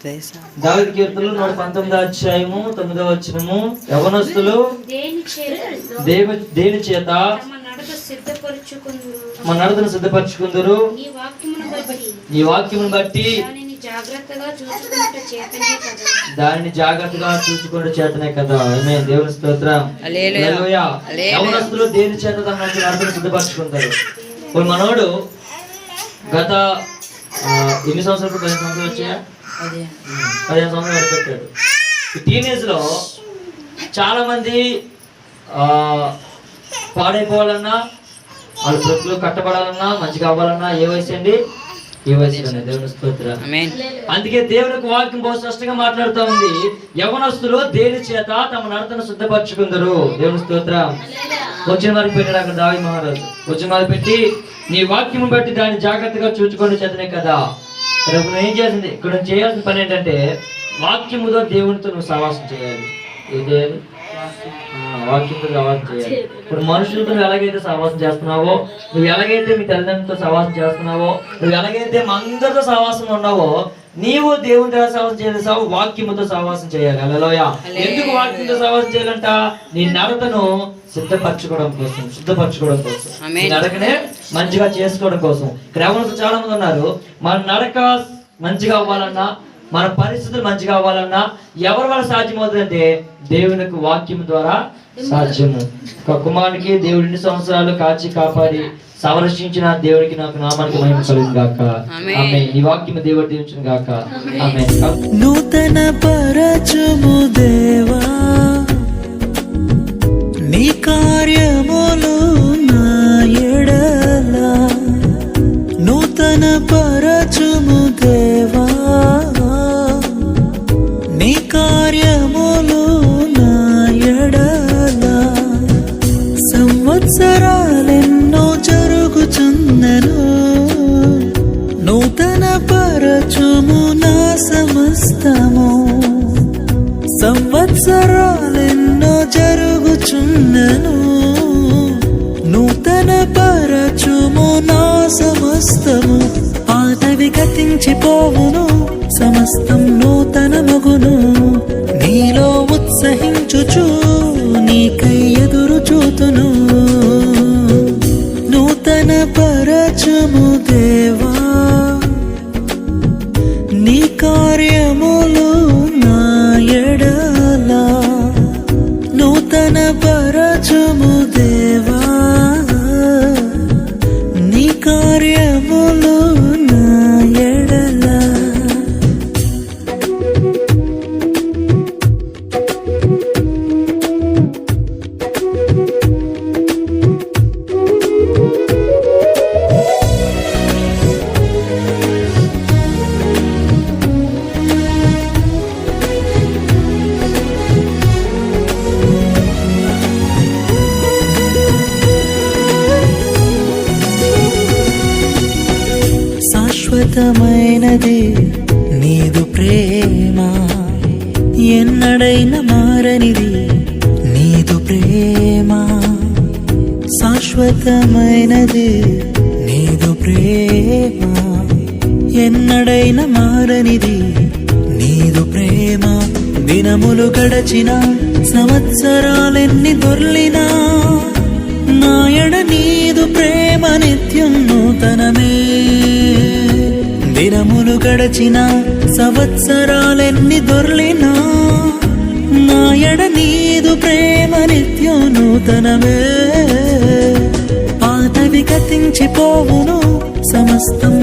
దావీదు కీర్తనలు 119వ అధ్యాయము 9వ వచనము, యవనస్తులు దేని చేత మన నడతను సిద్ధపరచుకుందరు, నీ వాక్యమును బట్టి దానిని జాగ్రత్తగా చూసుకుంటూ చేతనే కదా. ఆమేన్. దేవుని స్తోత్రం. హల్లెలూయా. యవనస్తులు దేని చేత తమ నడతను సిద్ధపరచుకుంటారు. ఇప్పుడు మనోడు గత ఎన్ని సంవత్సరాలు 15 సంవత్సరాలు వచ్చాయా? 15 సంవత్సరాలు పెట్టాడు. ఈ టీనేజ్ లో చాలా మంది పాడైపోవాలన్నా, వాళ్ళ బ్రతుకులు కట్టబడాలన్నా, మంచిగా అవ్వాలన్నా ఏ వయసు అండి? ఈ వయసులోనే. దేవుని స్తోత్రం. అందుకే దేవునికి వాక్యం బహు స్పష్టంగా మాట్లాడుతూ ఉంది, యవనస్తులు దేని చేత తమ నడతను శుద్ధపరచుకుందరు. దేవుని స్తోత్రం. వచ్చిన వారికి పెట్టాడు అక్కడ దావీదు మహారాజు. వచ్చిన వారికి పెట్టి నీ వాక్యం బట్టి దాన్ని జాగ్రత్తగా చూచుకొని చేతనే కదా. ఇప్పుడు ఏం చేసింది? ఇక్కడ చేయాల్సిన పని ఏంటంటే వాక్యముతో దేవునితో నువ్వు సహవాసం చేయాలి. ఏం చేయాలి? వాక్యంతో సహవాసం చేయాలి. ఇప్పుడు మనుషులతో నువ్వు ఎలాగైతే సహవాసం చేస్తున్నావో, నువ్వు ఎలాగైతే మీ తల్లిదండ్రులతో సహవాసం చేస్తున్నావో, నువ్వు ఎలాగైతే అందరితో సహవాసం ఉన్నావో, నీవు దేవునితో సహవాసం చేసావు, వాక్యముతో సహవాసం చేయాలి. హల్లెలూయా. ఎందుకు వాక్యంతో సహవాసం చేయాలంట? నీ నడతను సిద్ధపరచుకోవడం కోసం, నీ నడకనే మంచిగా చేసుకోవడం కోసం. క్రమంలో చాలా మంది ఉన్నారు, మన నడక మంచిగా అవ్వాలన్నా, మన పరిస్థితులు మంచిగా అవ్వాలన్నా ఎవరి వల్ల సాధ్యమవుతుందంటే దేవునికి వాక్యం ద్వారా సాధ్యము. ఒక కుమారునికి దేవుడు 2 సంవత్సరాలు కాచి కాపాడి సంరక్షించిన దేవుడికి నాకు నామానికి మహిమ కలుగును గాక. ఆమేన్. ఈ వాక్యం దేవుడు దీవించును గాక. ఆమేన్. నూతన పరచుము దేవా నీ కార్యములు నా ఎడల, నూతన పరచుము దేవా నీ కార్యములు నా ఎడల. సంవత్సరాలెన్నో జరుగుచున్నను, నూతన పరచుము నా సమస్తము. సంవత్సరాలెన్నో జరుగుచున్నను, నూతన పరచుము నా సమస్తము. పాతవి గతించిపోవును, సమస్తం నూతన మగును. నీలో ఉత్సహించుచు నీకై ఎదురు చూతును. నూతన పరచుము దేవా నీ కార్యములు నా ఎడల, నూతన పరచుము దేవా నీ కార్యములు నా ఎడల. శాశ్వతమైనది నీదు ప్రేమ, ఎన్నడైన మారనిది నీదు ప్రేమ. శాశ్వతమైనది నీదు ప్రేమ, ఎన్నడైన మారనిది నీదు ప్రేమ. దినములు గడచిన సంవత్సరాలెన్ని దొర్లినా నాయడ నీదు ప్రేమ నిత్యం నూతనమే. దినములు గడచిన సంవత్సరాలెన్ని దొర్లినా నాయడ నీదు ప్రేమ నిత్యం నూతనమే. పాతవి గతించిపోవును, సమస్తం